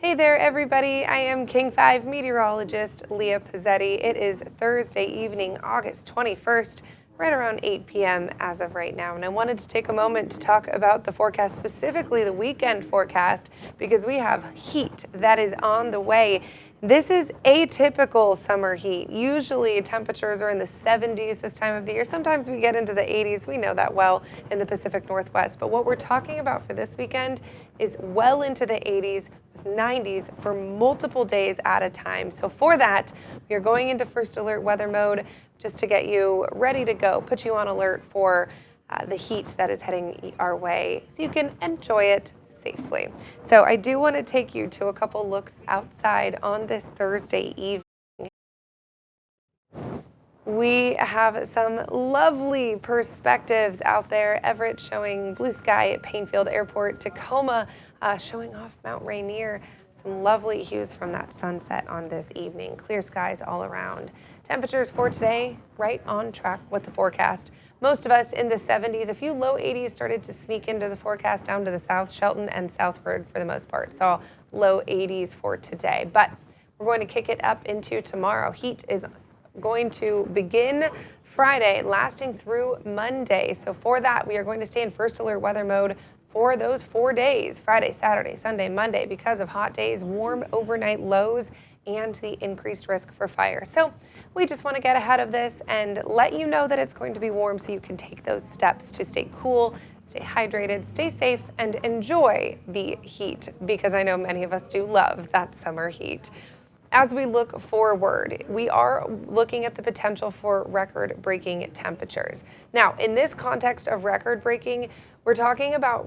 Hey there, everybody. I am King 5 meteorologist Leah Pezzetti. It is Thursday evening, August 21st, right around 8 p.m. as of right now. And I wanted to take a moment to talk about the forecast, specifically the weekend forecast, because we have heat that is on the way. This is atypical summer heat. Usually temperatures are in the 70s this time of the year. Sometimes we get into the 80s. We know that well in the Pacific Northwest. But what we're talking about for this weekend is well into the 80s with 90s for multiple days at a time. So for that, we are going into first alert weather mode just to get you ready to go, put you on alert for the heat that is heading our way so you can enjoy it safely. So I do want to take you to a couple looks outside on this Thursday evening. We have some lovely perspectives out there. Everett showing blue sky at Painfield Airport, Tacoma showing off Mount Rainier. Some lovely hues from that sunset on this evening. Clear skies all around. Temperatures for today, right on track with the forecast. Most of us in the 70s, a few low 80s started to sneak into the forecast down to the south, Shelton and southward for the most part. So low 80s for today. But we're going to kick it up into tomorrow. Heat is going to begin Friday, lasting through Monday. So for that, we are going to stay in first alert weather mode for those 4 days, Friday, Saturday, Sunday, Monday, because of hot days, warm overnight lows, and the increased risk for fire. So we just want to get ahead of this and let you know that it's going to be warm so you can take those steps to stay cool, stay hydrated, stay safe, and enjoy the heat, because I know many of us do love that summer heat. As we look forward, we are looking at the potential for record-breaking temperatures. Now, in this context of record-breaking, we're talking about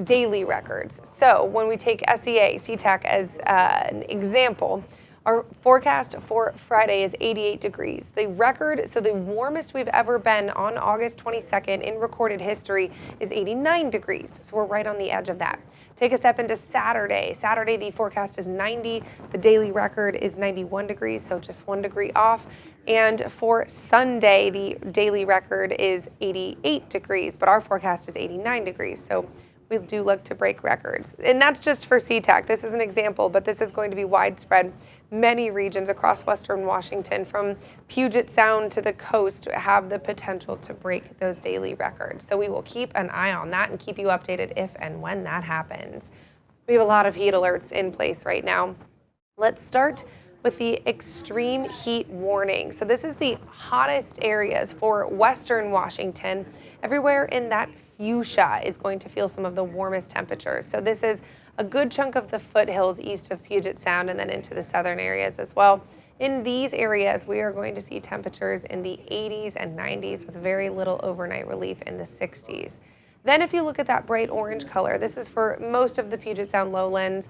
daily records. So when we take SEA, SeaTac as an example, our forecast for Friday is 88 degrees. The record, so the warmest we've ever been on August 22nd in recorded history is 89 degrees. So we're right on the edge of that. Take a step into Saturday. Saturday, the forecast is 90. The daily record is 91 degrees, so just 1 degree off. And for Sunday, the daily record is 88 degrees, but our forecast is 89 degrees. So we do look to break records. And that's just for SeaTac. This is an example, but this is going to be widespread. Many regions across western Washington, from Puget Sound to the coast, have the potential to break those daily records. So we will keep an eye on that and keep you updated if and when that happens. We have a lot of heat alerts in place right now. Let's start with the extreme heat warning. So this is the hottest areas for western Washington. Everywhere in that fuchsia is going to feel some of the warmest temperatures. So this is a good chunk of the foothills east of Puget Sound and then into the southern areas as well. In these areas, we are going to see temperatures in the 80s and 90s with very little overnight relief in the 60s. Then if you look at that bright orange color, this is for most of the Puget Sound lowlands.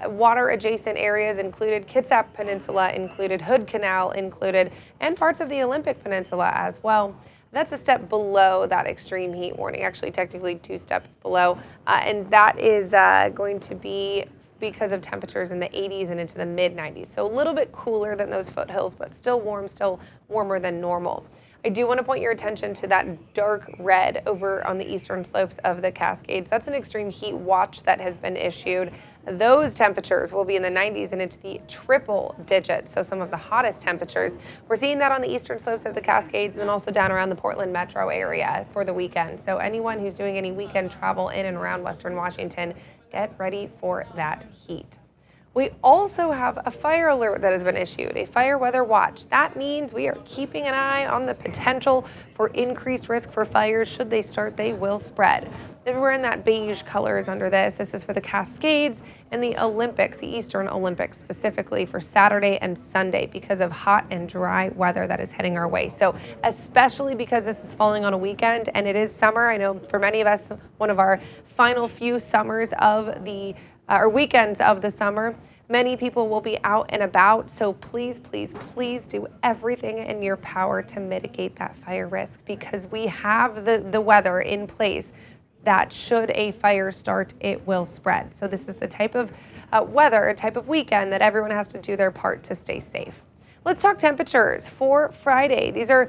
Water adjacent areas included, Kitsap Peninsula included, Hood Canal included, and parts of the Olympic Peninsula as well. That's a step below that extreme heat warning, actually technically 2 steps below, and that is going to be because of temperatures in the 80s and into the mid-90s. So a little bit cooler than those foothills, but still warm, still warmer than normal. I do want to point your attention to that dark red over on the eastern slopes of the Cascades. That's an extreme heat watch that has been issued. Those temperatures will be in the 90s and into the triple digits, so some of the hottest temperatures. We're seeing that on the eastern slopes of the Cascades and then also down around the Portland metro area for the weekend. So anyone who's doing any weekend travel in and around western Washington, get ready for that heat. We also have a fire alert that has been issued, a fire weather watch. That means we are keeping an eye on the potential for increased risk for fires. Should they start, they will spread. Everywhere in that beige colors under this. This is for the Cascades and the Olympics, the Eastern Olympics specifically for Saturday and Sunday because of hot and dry weather that is heading our way. So especially because this is falling on a weekend and it is summer. I know for many of us, one of our final few summers of the or weekends of the summer. Many people will be out and about, so please, please, please do everything in your power to mitigate that fire risk, because we have the weather in place that should a fire start, it will spread. So this is the type of weather, a type of weekend that everyone has to do their part to stay safe. Let's talk temperatures for Friday. These are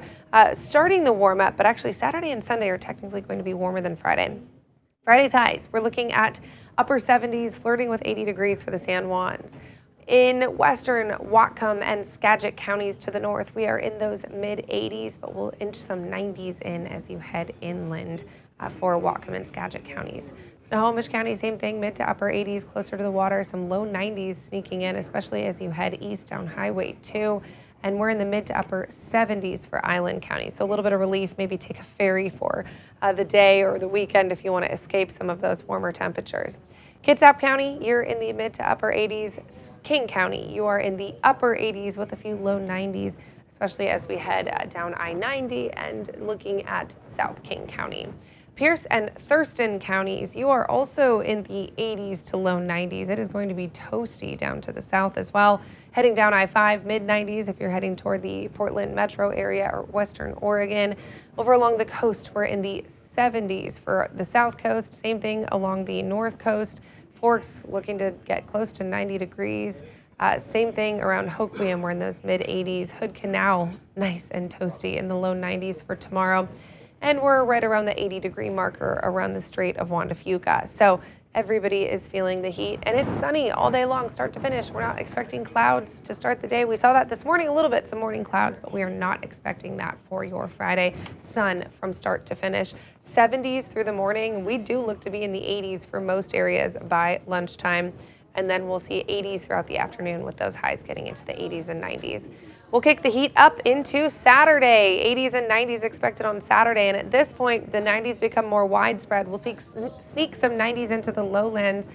starting the warm up, but actually Saturday and Sunday are technically going to be warmer than Friday. Friday's highs, we're looking at upper 70s, flirting with 80 degrees for the San Juans. In western Whatcom and Skagit counties to the north, we are in those mid-80s, but we'll inch some 90s in as you head inland for Whatcom and Skagit counties. Snohomish County, same thing, mid to upper 80s, closer to the water, some low 90s sneaking in, especially as you head east down Highway 2. And we're in the mid to upper 70s for Island County. So a little bit of relief, maybe take a ferry for the day or the weekend if you want to escape some of those warmer temperatures. Kitsap County, you're in the mid to upper 80s. King County, you are in the upper 80s with a few low 90s, especially as we head down I-90 and looking at South King County. Pierce and Thurston counties, you are also in the 80s to low 90s. It is going to be toasty down to the south as well. Heading down I-5, mid-90s if you're heading toward the Portland metro area or western Oregon. Over along the coast, we're in the 70s for the south coast. Same thing along the north coast. Forks looking to get close to 90 degrees. Same thing around Hoquiam, we're in those mid-80s. Hood Canal, nice and toasty in the low 90s for tomorrow. And we're right around the 80-degree marker around the Strait of Juan de Fuca. So everybody is feeling the heat, and it's sunny all day long, start to finish. We're not expecting clouds to start the day. We saw that this morning a little bit, some morning clouds, but we are not expecting that for your Friday. Sun from start to finish. 70s through the morning. We do look to be in the 80s for most areas by lunchtime, and then we'll see 80s throughout the afternoon with those highs getting into the 80s and 90s. We'll kick the heat up into Saturday. 80s and 90s expected on Saturday. And at this point, the 90s become more widespread. We'll sneak some 90s into the lowlands,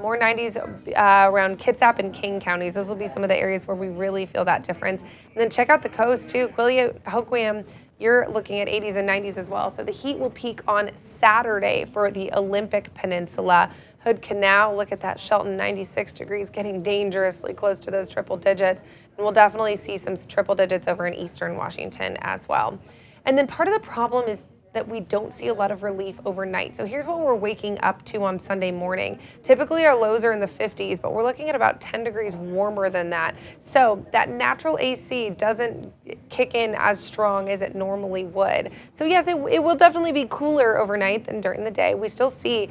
more 90s around Kitsap and King counties. Those will be some of the areas where we really feel that difference. And then check out the coast too. Quileute, Hoquiam, you're looking at 80s and 90s as well. So the heat will peak on Saturday for the Olympic Peninsula. Hood Canal, look at that, Shelton, 96 degrees, getting dangerously close to those triple digits. And we'll definitely see some triple digits over in eastern Washington as well. And then part of the problem is that we don't see a lot of relief overnight. So here's what we're waking up to on Sunday morning. Typically our lows are in the 50s, but we're looking at about 10 degrees warmer than that. So that natural AC doesn't kick in as strong as it normally would. So yes, it will definitely be cooler overnight than during the day. We still see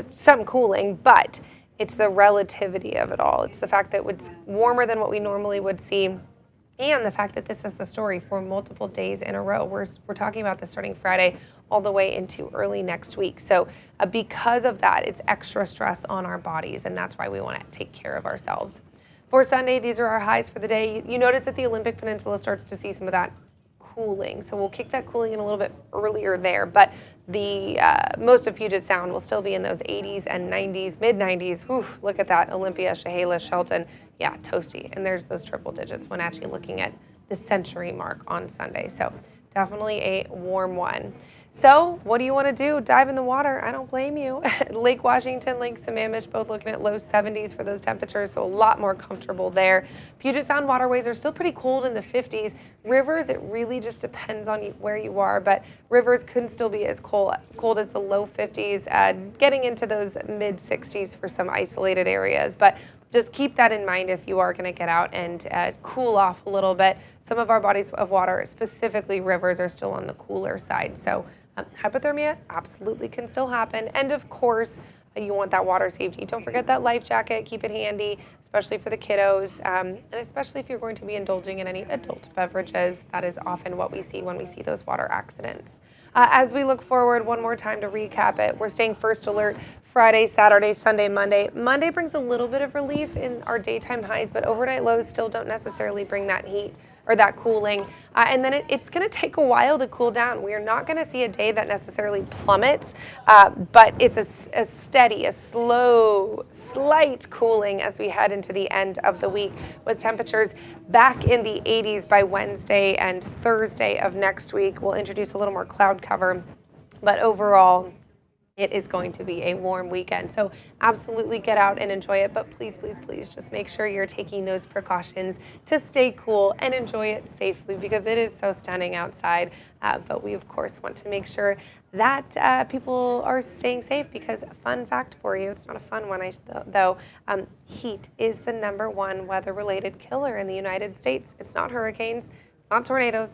some cooling, but it's the relativity of it all. It's the fact that it's warmer than what we normally would see. And the fact that this is the story for multiple days in a row. We're talking about this starting Friday all the way into early next week. So because of that, it's extra stress on our bodies, and that's why we want to take care of ourselves. For Sunday, these are our highs for the day. You notice that the Olympic Peninsula starts to see some of that cooling. So we'll kick that cooling in a little bit earlier there, but the most of Puget Sound will still be in those 80s and 90s, mid-90s. Whew, look at that, Olympia, Chehalis, Shelton. Yeah, toasty. And there's those triple digits when actually looking at the century mark on Sunday. So definitely a warm one. So what do you want to do? Dive in the water. I don't blame you. Lake Washington, Lake Sammamish, both looking at low 70s for those temperatures, so a lot more comfortable there. Puget Sound waterways are still pretty cold in the 50s. Rivers, it really just depends on where you are, but rivers could still be as cold as the low 50s, getting into those mid 60s for some isolated areas. But just keep that in mind if you are going to get out and cool off a little bit. Some of our bodies of water, specifically rivers, are still on the cooler side. So hypothermia absolutely can still happen. And of course, you want that water safety. Don't forget that life jacket. Keep it handy, especially for the kiddos, and especially if you're going to be indulging in any adult beverages. That is often what we see when we see those water accidents. As we look forward, one more time to recap it, we're staying first alert Friday, Saturday, Sunday, Monday. Monday brings a little bit of relief in our daytime highs, but overnight lows still don't necessarily bring that heat or that cooling. And then it's going to take a while to cool down. We are not going to see a day that necessarily plummets, but it's a steady, a slow, slight cooling as we head into the end of the week, with temperatures back in the 80s by Wednesday and Thursday of next week. We'll introduce a little more cloud cover, but overall, it is going to be a warm weekend. So absolutely get out and enjoy it, but please, please, please just make sure you're taking those precautions to stay cool and enjoy it safely, because it is so stunning outside. But we, of course, want to make sure that people are staying safe, because fun fact for you, it's not a fun one though, heat is the #1 weather-related killer in the United States. It's not hurricanes, it's not tornadoes,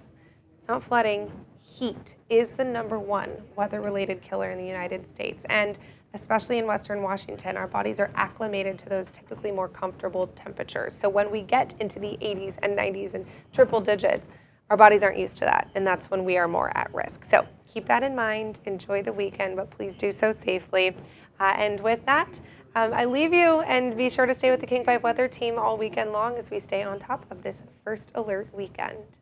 it's not flooding. heat is the #1 weather-related killer in the United States. And especially in Western Washington, our bodies are acclimated to those typically more comfortable temperatures. So when we get into the 80s and 90s and triple digits, our bodies aren't used to that, and that's when we are more at risk. So keep that in mind. Enjoy the weekend, but please do so safely. And with that, I leave you, and be sure to stay with the King 5 Weather team all weekend long as we stay on top of this first alert weekend.